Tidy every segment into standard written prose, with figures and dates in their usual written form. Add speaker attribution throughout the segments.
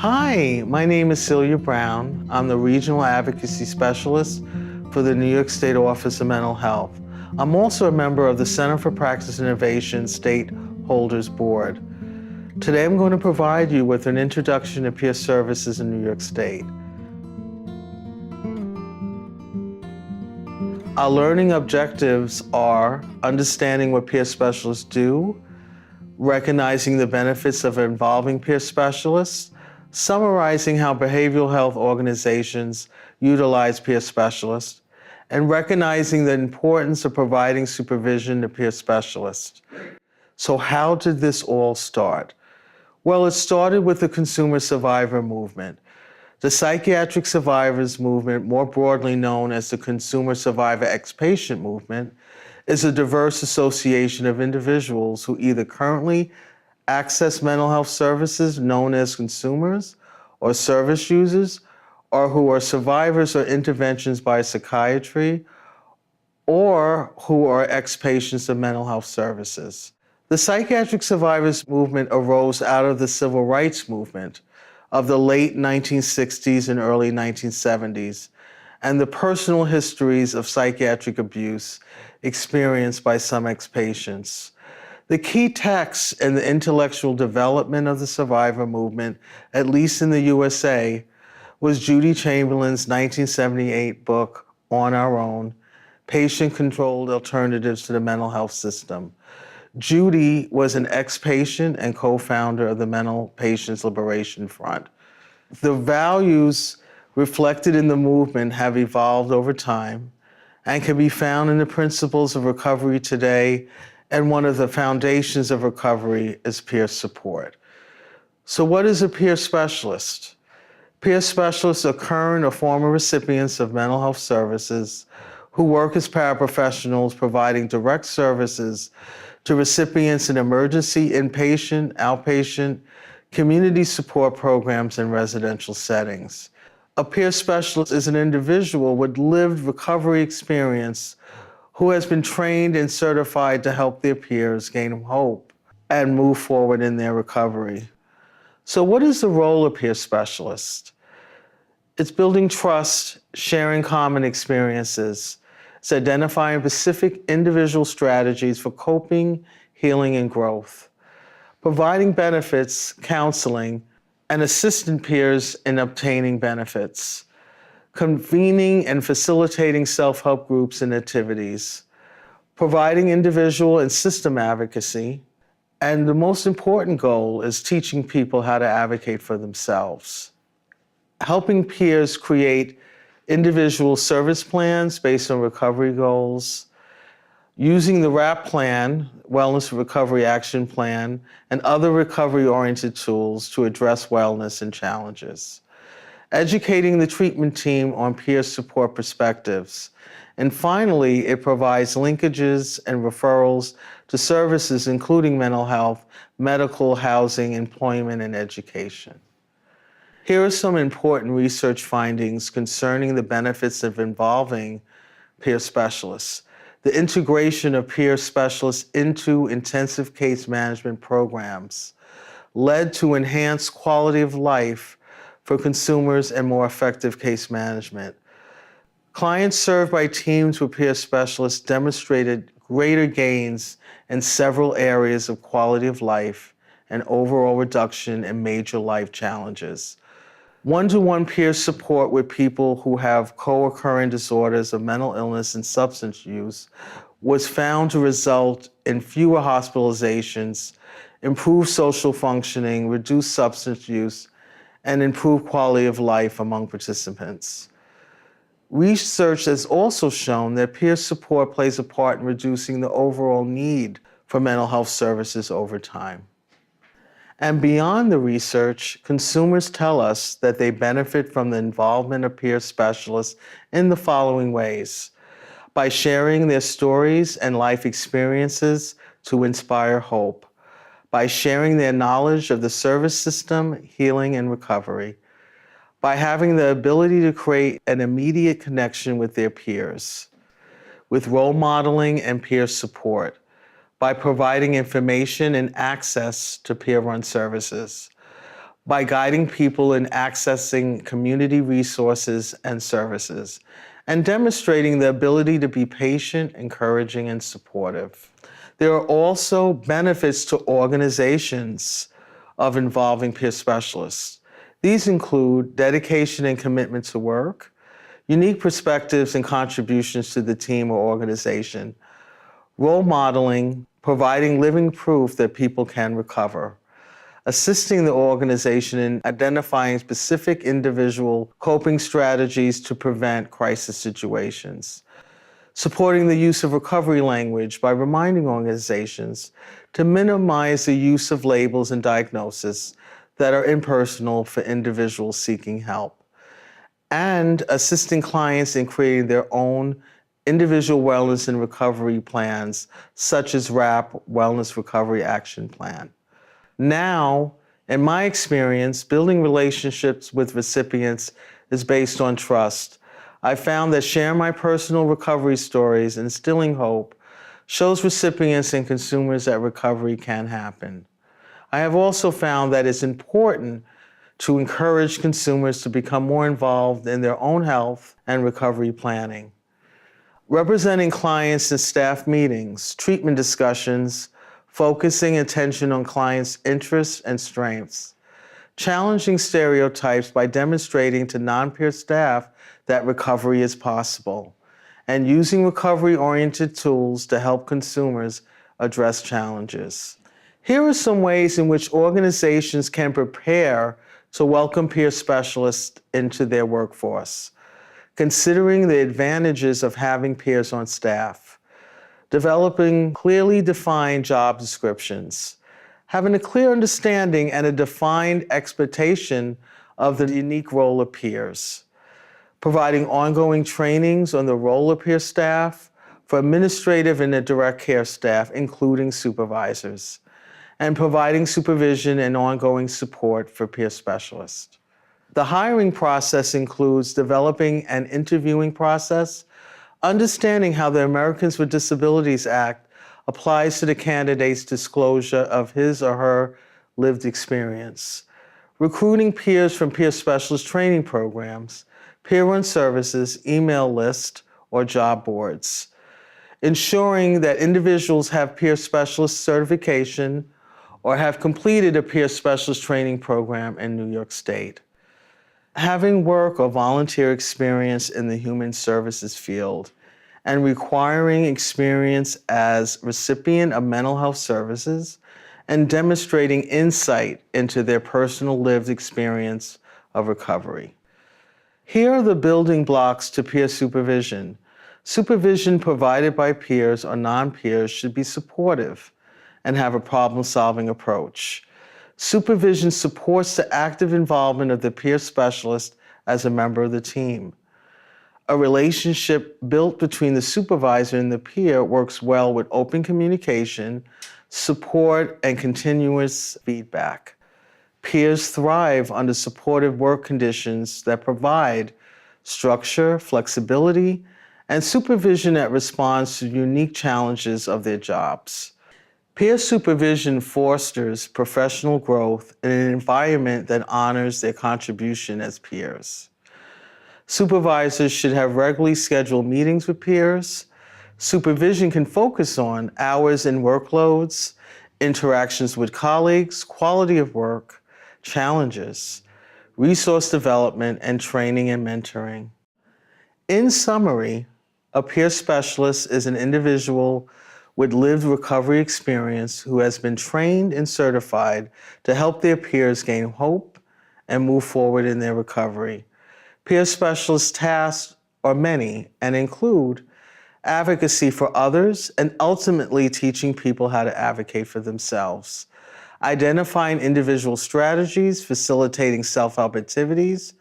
Speaker 1: Hi, my name is Celia Brown. I'm the Regional Advocacy Specialist for the New York State Office of Mental Health. I'm also a member of the Center for Practice Innovation Stakeholders Board. Today I'm going to provide you with an introduction to peer services in New York State. Our learning objectives are understanding what peer specialists do, recognizing the benefits of involving peer specialists, summarizing how behavioral health organizations utilize peer specialists, and recognizing the importance of providing supervision to peer specialists. So how did this all start? Well, it started with the consumer survivor movement. The psychiatric survivors movement, more broadly known as the consumer survivor ex-patient movement, is a diverse association of individuals who either currently access mental health services known as consumers or service users, or who are survivors or interventions by psychiatry, or who are ex-patients of mental health services. The psychiatric survivors movement arose out of the civil rights movement of the late 1960s and early 1970s, and the personal histories of psychiatric abuse experienced by some ex-patients. The key text in the intellectual development of the survivor movement, at least in the USA, was Judy Chamberlain's 1978 book, On Our Own, Patient-Controlled Alternatives to the Mental Health System. Judy was an ex-patient and co-founder of the Mental Patients Liberation Front. The values reflected in the movement have evolved over time and can be found in the principles of recovery today, and one of the foundations of recovery is peer support. So what is a peer specialist? Peer specialists are current or former recipients of mental health services who work as paraprofessionals providing direct services to recipients in emergency, inpatient, outpatient, community support programs, and residential settings. A peer specialist is an individual with lived recovery experience who has been trained and certified to help their peers gain hope and move forward in their recovery. So what is the role of peer specialist? It's building trust, sharing common experiences. It's identifying specific individual strategies for coping, healing, and growth. Providing benefits, counseling, and assisting peers in obtaining benefits. Convening and facilitating self-help groups and activities. Providing individual and system advocacy. And the most important goal is teaching people how to advocate for themselves. Helping peers create individual service plans based on recovery goals, using the WRAP plan, Wellness Recovery Action Plan, and other recovery-oriented tools to address wellness and challenges. Educating the treatment team on peer support perspectives. And finally, it provides linkages and referrals to services including mental health, medical, housing, employment, and education. Here are some important research findings concerning the benefits of involving peer specialists. The integration of peer specialists into intensive case management programs led to enhanced quality of life for consumers and more effective case management. Clients served by teams with peer specialists demonstrated greater gains in several areas of quality of life and overall reduction in major life challenges. One-to-one peer support with people who have co-occurring disorders of mental illness and substance use was found to result in fewer hospitalizations, improved social functioning, reduced substance use, and improved quality of life among participants. Research has also shown that peer support plays a part in reducing the overall need for mental health services over time. And beyond the research, consumers tell us that they benefit from the involvement of peer specialists in the following ways: by sharing their stories and life experiences to inspire hope, by sharing their knowledge of the service system, healing, and recovery, by having the ability to create an immediate connection with their peers, with role modeling and peer support, by providing information and access to peer-run services, by guiding people in accessing community resources and services, and demonstrating the ability to be patient, encouraging, and supportive. There are also benefits to organizations of involving peer specialists. These include dedication and commitment to work, unique perspectives and contributions to the team or organization, role modeling, providing living proof that people can recover, assisting the organization in identifying specific individual coping strategies to prevent crisis situations, supporting the use of recovery language by reminding organizations to minimize the use of labels and diagnoses that are impersonal for individuals seeking help, and assisting clients in creating their own individual wellness and recovery plans, such as WRAP, Wellness Recovery Action Plan. Now, in my experience, building relationships with recipients is based on trust. I found that sharing my personal recovery stories and instilling hope shows recipients and consumers that recovery can happen. I have also found that it's important to encourage consumers to become more involved in their own health and recovery planning. Representing clients in staff meetings, treatment discussions, focusing attention on clients' interests and strengths, challenging stereotypes by demonstrating to non-peer staff that recovery is possible, and using recovery-oriented tools to help consumers address challenges. Here are some ways in which organizations can prepare to welcome peer specialists into their workforce. Considering the advantages of having peers on staff, developing clearly defined job descriptions, having a clear understanding and a defined expectation of the unique role of peers, providing ongoing trainings on the role of peer staff for administrative and direct care staff, including supervisors, and providing supervision and ongoing support for peer specialists. The hiring process includes developing an interviewing process, understanding how the Americans with Disabilities Act applies to the candidate's disclosure of his or her lived experience, recruiting peers from peer specialist training programs, peer-run services, email list, or job boards, ensuring that individuals have peer specialist certification or have completed a peer specialist training program in New York State, having work or volunteer experience in the human services field, and requiring experience as recipient of mental health services and demonstrating insight into their personal lived experience of recovery. Here are the building blocks to peer supervision. Supervision provided by peers or non-peers should be supportive and have a problem-solving approach. Supervision supports the active involvement of the peer specialist as a member of the team. A relationship built between the supervisor and the peer works well with open communication, support, and continuous feedback. Peers thrive under supportive work conditions that provide structure, flexibility, and supervision that responds to unique challenges of their jobs. Peer supervision fosters professional growth in an environment that honors their contribution as peers. Supervisors should have regularly scheduled meetings with peers. Supervision can focus on hours and workloads, interactions with colleagues, quality of work, challenges, resource development, and training and mentoring. In summary, a peer specialist is an individual with lived recovery experience who has been trained and certified to help their peers gain hope and move forward in their recovery. Peer specialist tasks are many and include advocacy for others and ultimately teaching people how to advocate for themselves, identifying individual strategies, facilitating self-help activities,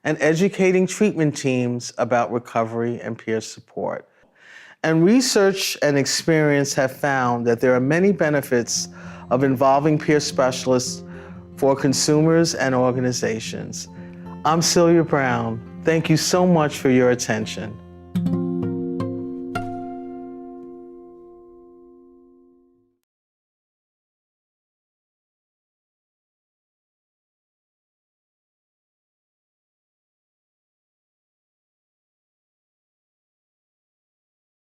Speaker 1: and educating treatment teams about recovery and peer support. And research and experience have found that there are many benefits of involving peer specialists for consumers and organizations. I'm Celia Brown. Thank you so much for your attention.